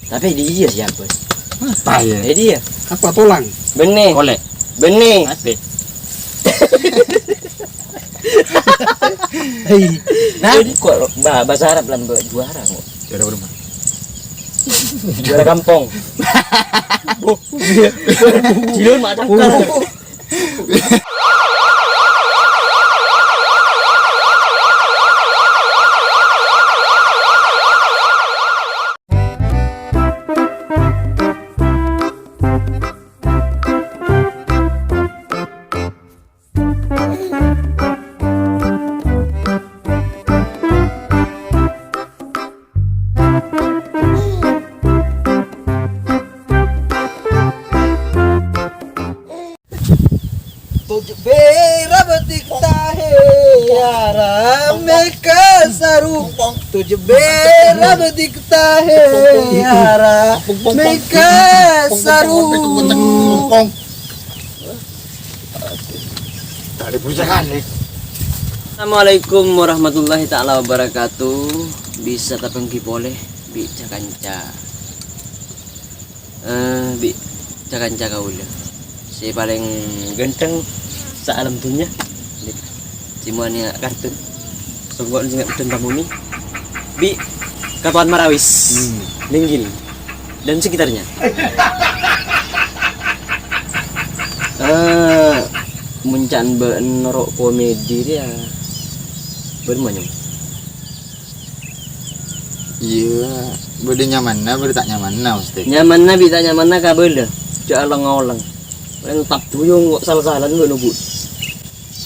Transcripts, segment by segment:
Tapi dia siapa? Apa ya? Dia. Apa tulang? Benih. Kolek. Benih. Apa? Hei. Nah, kok bahasa Arab lah juara kok. Juara berapa? Juara kampung. Cilun mak cangkar. Bera betik tahe yara meka saru tuj bera betik tahe yara meka saru. Tadi perusahaan nih. Assalamualaikum warahmatullahi taala wabarakatuh. Bisa tapang boleh bi cakanca. Bi cakanca kaula. Si paling ganteng sa alam dunia. Cimuannya kartun. Sungguh sing den pamuni. Bi Katuan Marawis. Linggil dan sekitarnya. Muncan norok komedi dia bermanyam. Iya, beda nyaman nah, beda tak nyaman nah mesti. Nyaman na bi tak nyaman na kabel. Jangan oleng. Paling tap tuyung kok salah-salah lu nubut.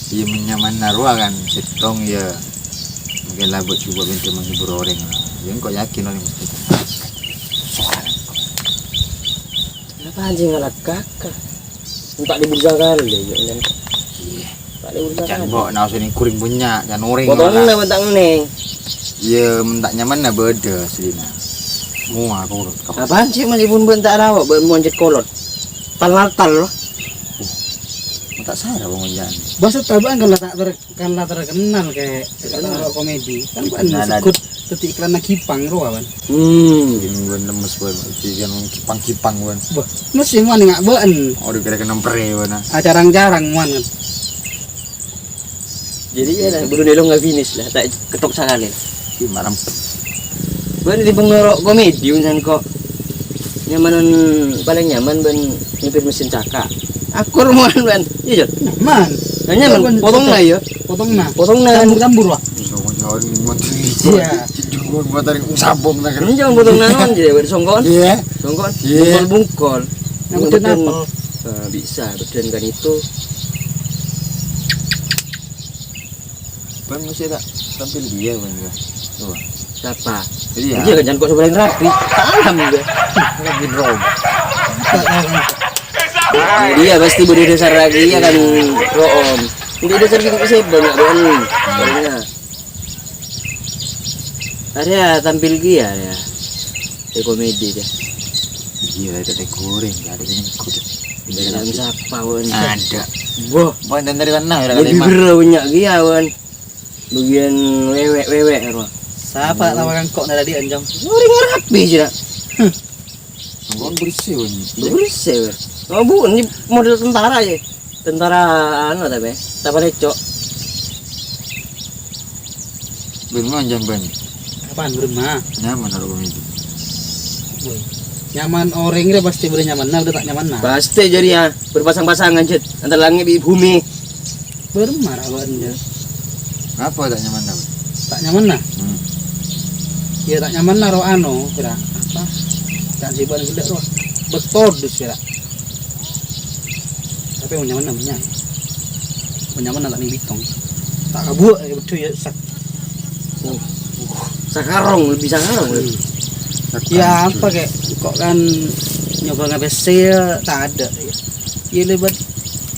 Iya menyaman narua kan, setong ya. Mungkin lah buat coba bentuk menghibur orang lah. Yang kau yakin orang mesti. Kenapa anjing ngalak kakak? Tak di bursa kali ya. Iya. Tak di bursa Jangan kali. bawa nafsu ni kuring punya, jangan orang. Potong na bentang neng. Iya, mentak nyaman nah beda selina. Semua aku urut. Apaan sih masih pun bentak rawak bermonjet kolot. Tal-tal loh. Tak salah bang Onjan. Bahasa tabaan kan lah terkenal kayak orang komedi kan bukan Nah, ikut tetik iklan kipang roh kan. Yang gue lemes gue, yang kipang-kipang gue. Wah, mesti mana nggak buan. Oh, udah kira-kira nempere gue nah. Jarang-jarang man kan. Jadi ya lah buru nelo nggak finish lah. Tak ketok sekali. Gimana? Ben di pengorok komedi unsan kok. Nyaman paling nyaman ben nyipir mesin cakak. Aku rumahan ben. Iya, Jod. Man, Nyaman potong na ya. potong na. Potong na. Campur-campur wah. Bisa ngejauhin motor Iya. Gue buat tarik sabong nah kan. Ini jangan potong na non jadi bersongkon. Iya. Songkon. Iya. Bungkol. Yang beden apel. Bisa beden kan itu. Ban masih tak tampil dia bang ya. Tuh. Siapa? Jadi ya. Iya kan jangan kok sebelah rapi. Salam juga. Lagi rom. Dia pasti budi dasar lagi ya kan room. Hindi dasar gitu sih banyak banget. Karena ada tampil dia ya. Di komedi dia. Gila itu teh goreng, ada yang ikut. Dalam siapa wan? Ada. Wah, Banten dari mana? Udah lebih lima. banyak dia wan. Bagian wewe apa? Siapa lawakan kok nada dia anjang. Orang rapi sih nak. Songkon bersih wan. Bersih. Oh bu, ini model tentara ya. Tentara anu tapi, tapi lecok. Bermana jambannya? Apaan bermah? Nyaman kalau itu. Nyaman orang dia pasti boleh nyaman nah, udah tak nyaman nah. Pasti jadi ya berpasang-pasangan jet antara langit di bumi. Bermah awak dia. Apa tak nyaman dah? Tak nyaman nah. Ya tak nyaman nah roh ano kira apa? Tak sibuan gede roh. Betul dus kira. Tapi mau nyaman namanya. Mau nyaman nak nih bitong. Tak kabur betul ya sak. Sakarong lebih sakarong lebih. Ya apa kayak kok kan nyoba ngabesil tak ada. Ya lebat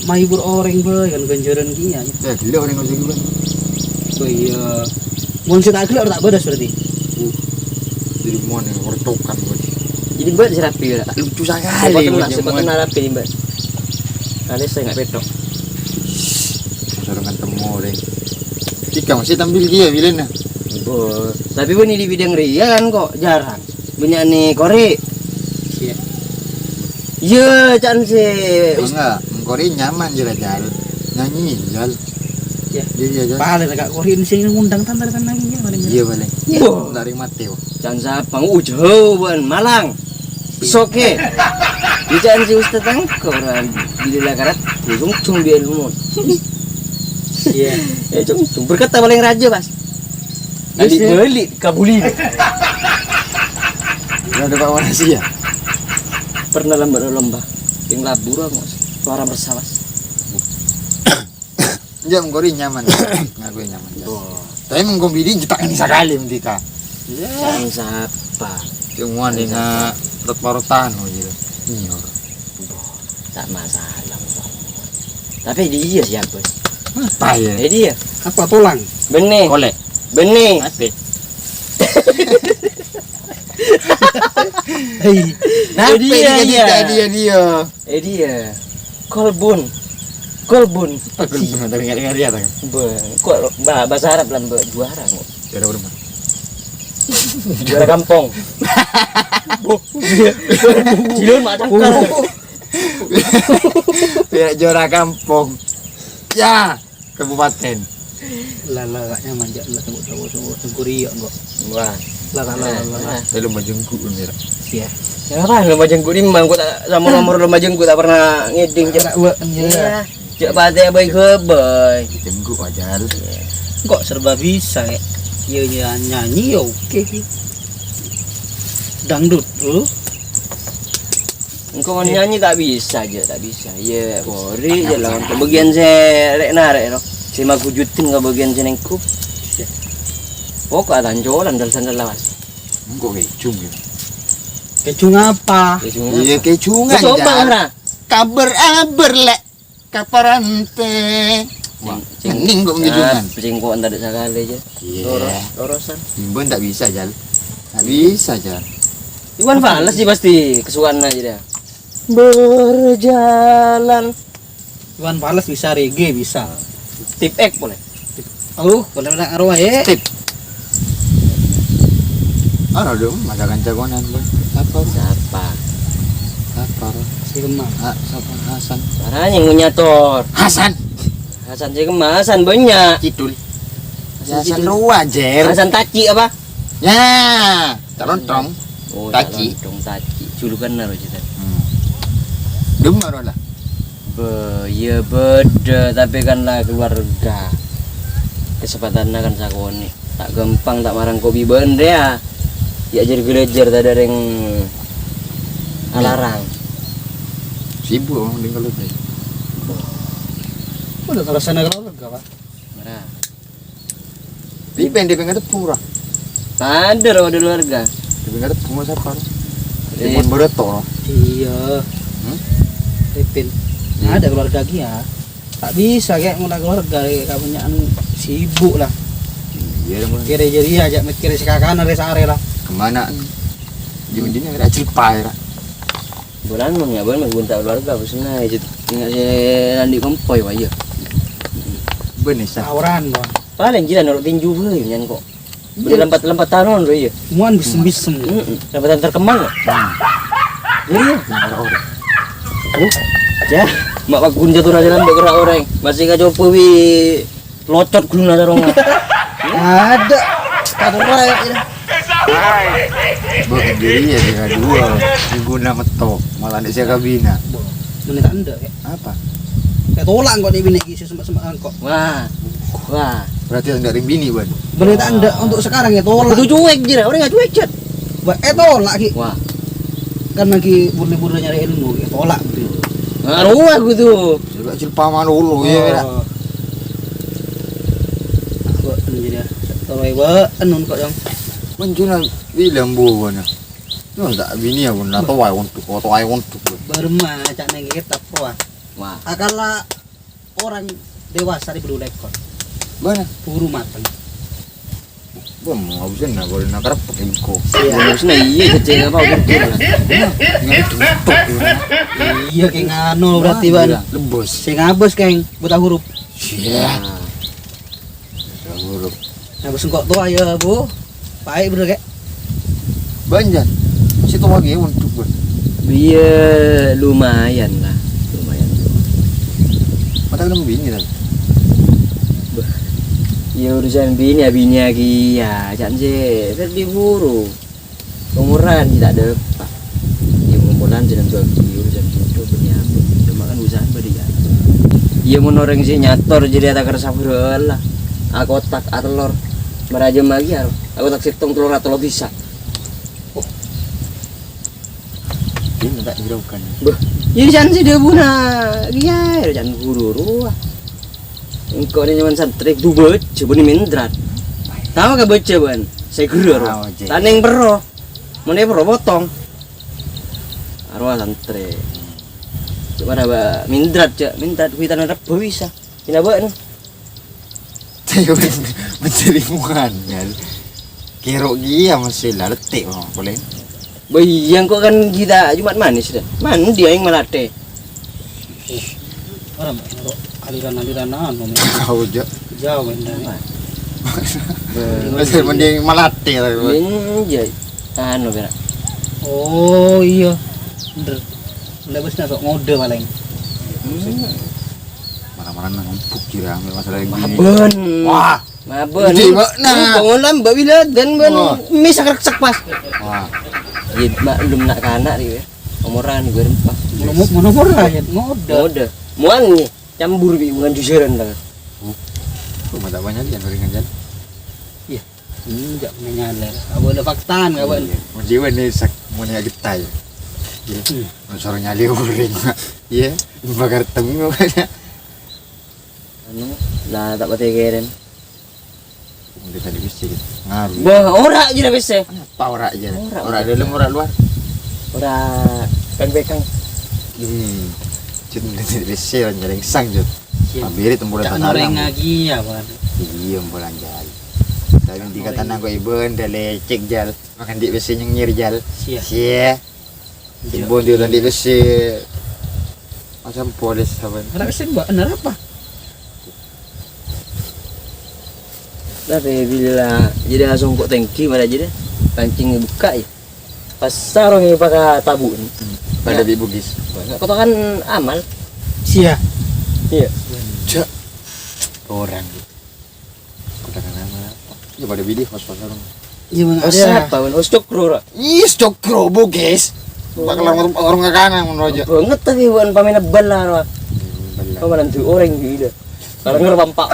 mahibur orang be kan ganjaran kia. Ya gila orang ngajak gue. Iya. Mun tak gila tak bedas berarti. Jadi mau nih ortokan gue. Jadi mbak serapi ya. Lucu sekali. Sebab rapi mbak. Kali saya nggak petok. Sarangan temu deh. Jika masih tampil dia bilangnya. Oh, tapi ini di bidang rian kok jarang. Banyak nih korek. Iya. Iya, can si Enggak, engkori nyaman jal jal. Nyanyi jal. Iya. Iya jal. Paling agak korin sing ngundang tanpa kan lagi ya paling. Iya balik. Wah. Dari Mateo. can sapang ujau ban Malang. Soke. Di can si Ustaz tangkoran di lakarat, cung dia lumut. Iya. Cung berkata paling raja, Mas. Beli Yes, ya. beli kabuli. Udah ada Pak Wanasi ya? Pernah lomba yang labur Mas. Suara bersawas. Dia engkori nyaman. Ngaku nyaman. Jal. Tapi menggombidi jetak ini sekali mendika. Can sapa. Yung wani nga rot-rotan o gitu. Iya. Tak masalah. Tapi dia siapa? Apa ya? Dia. Apa tulang? Benih. Kolek. Benih. Mati. Hei. Nah, dia. dia. Dia. Kolbun. Kolbun. Aku belum dari ngari-ngari ya, Kok bahasa Arab lan juara kok. Juara berapa? Juara kampung. Cilun mak cangkal. Ya juara kampung. Ya, kabupaten. Lah gak nyaman jak lah tunggu rio kok. Wah. Lah. Saya lomba jengkuk nih. Iya. Kenapa lomba jengkuk ini bang? Kok tak sama nomor lomba jengkuk tak pernah ngeding cek. Iya. Cek pate baik hebay. Jengkuk aja. Kok serba bisa ya? Iya nyanyi ya oke. Dangdut tuh. Engkau nyanyi tak bisa aja, tak bisa. Iya, bori je lah. Untuk bagian saya rek narek no. Saya mau kujutin ke bagian senengku. Pokok tanjolan dal sandal lawas. Enggak kecung ya. Kecung apa? Iya kecungan. Coba ora. Kabar lek. Kaparante. Wah, mending kok kecungan. Cingkok entar sekali aja. Iya. Lorosan. Imbon tak bisa jal. Tak bisa jal. Iwan Fals sih pasti kesukaan aja dia. Berjalan. Iwan Fals bisa reggae bisa. Tip X boleh. Oh, benar-benar arwah ya. Tip. Ano dong, masakan jagoan boy. Apa? Siapa? Apa? Si Kemang. Siapa? Hasan. Caranya ngunyator. Hasan. Hasan sih kemasan banyak. Kidul. Hasan Hasan Kidul. Ruwajer. Hasan Taci apa? Ya, terontong. Oh, Taci. Dong Taci. Julukan naruh cerita. Dengar lah. Ya beda tapi kan lah keluarga. Kesempatannya kan sakoni. Tak gampang tak marang kopi bende ya. Ya jadi gelejar tak ada yang alarang. Sibuk orang tinggal lu. Udah kalau sana keluarga pak. Marah. Di pengen pura. Ada loh di keluarga. Di pengen pura siapa? Di pun bereto. Iya. Ripin. Ada keluarga dia. Tak bisa kayak mulai keluarga kayak punya sibuk lah. Iya dong. Kira jadi aja mikir si kakak naris are lah. Kemana? Jumdinya ada cilpai lah. Bulan mah ya bulan gunta keluarga busna itu tinggal si Nandi kompoy wah iya. Benih sah. Tawuran bang. Paling kita nurut tinju euy nyan kok. Berlempat-lempat tahun loh iya. Muan bisem-bisem. Lempatan terkemang kok. Iya. Ya, mak pak gun jatuh aja nambah gerak orang. Masih kacau pewi locot gulung aja orang. Ada. Kata raya ya. Buat diri ya dengan dua. Guna metok. Malah di saya kabina. Menit anda kayak. Apa? Kayak tolak kok di bini kisi sempat kok. Wah. Berarti dari bini ban. Menit anda untuk sekarang ya tolak. Itu cuek jira, orang nggak cuek cat. Tolak ki. Wah. Kan lagi burde-burde nyari ilmu ya tolak gitu. Ngaruh aku tuh. Juga cilpaman dulu ya. Kok jadi tolak iba enun kok yang. Mencuna bilang buana. No tak bini aku na to ay untuk Berma cak neng kita wah. Wah. Akala orang dewasa di bulu lekor. Mana? Buru matang. Bom, habisin na boleh nak pakai buku. Harusnya iya kecil apa udah kira. Iya kayak ngano berarti ban. Lebos. Sing ngabos keng buta huruf. Iya. Huruf. Ngabos kok tua ya bu. Baik bener kek. Banjar. Masih tahu lagi untuk gue. Iya lumayan lah, lumayan. Padahal kamu bini kan. Ya urusan bini lagi ya, jangan sih diburu. Umuran tidak ada apa. Ya ngomongin jangan bagi urusan itu punya apa. Cuma kan usaha dia. Ya menoreng sih nyator jadi ada kerasa lah. Aku tak telur merajam lagi ya. Aku tak situng telur atau bisa. Ini tak hiraukan. Bah, jadi jangan sih dia buna, iya, jangan buru engkau ini cuma santrik dua coba nih mindrat. Tahu gak baca ban? Saya gerur. Tahu, Cik. Taneng perro, mana perro potong. Arwah santrik. Coba ada mindrat cak, mindrat kita nada bisa. Tidak ban? Tayo mencari muan ya. Kero dia masih lah letik boleh. Bayang kok kan kita Jumat manis dah. Man dia yang melate. Orang aliran-aliran anu Kau je. jauh ini. Masih mending malate lah. Iya, anu kira. Oh iya. Bener. Lebih nak ngode paling. Mana-mana ngumpuk kira ambil masalah yang gini. Maben. Wah, Maben. Jadi, Mbak, nah. Pengulam mbak bila dan ban Wah. misak reksak pas. wah. Ya belum nak kanak dia. Umuran gue rempah. Nomor aja ngode. Udah. Muan nih campur bi bukan jujuran lah. Cuma tak banyak yang ringan jalan. Enggak menyalar. Apa ada faktaan enggak ban? Mau jiwa nih sak mau nyari getah ya. Mau suruh nyali uring. Iya, bakar temu banyak. Anu lah tak pati keren. Udah tadi bisa ngaruh. Bah ora aja dah bisa. Apa ora aja? Ora. Ora dalam ora luar. Ora peng-pekang. Jut udah tidak bisa orang sang jut. Pabiri temburan Cak tanah. noreng lagi ya ban. Iya bulan jal. Tapi di kata nang kau ibu dah lecek jal. Makan di besi nyengir jal. Sia. Sia. Ibu dia udah di besi. Macam polis saban. Ora bisa mbak bener apa? Tapi bila jadi langsung kok tangki pada jadi pancing buka ya. Pas sarung yang pakai tabun. Pada di Bugis. Kau tahu kan amal. Sia. Iya. Cak. Orang. Katakan nama apa? Ya pada bidi hos-hos orang. Iya bang Oh ada. siapa ban? Oh stok rora. Ih, stok krobo guys. Bakal orang ngakanan menrojo. Banget tapi bukan pamena bala. Kau mana tuh orang gila. Kalau ngerpampak.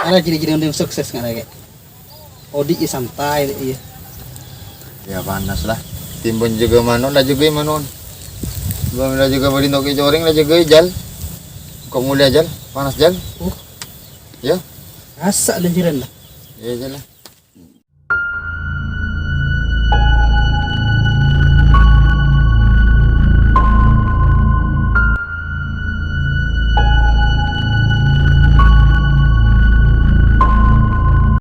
Ada jadi yang sukses nggak kayak. Odi ya santai iya. Ya panas lah. Timbun juga manon, lah juga manon. Belum lah juga beri toki coreng, lah juga jal. Kau mulia jal, panas jal. Ya, Rasa dan jiran lah. ya jal lah.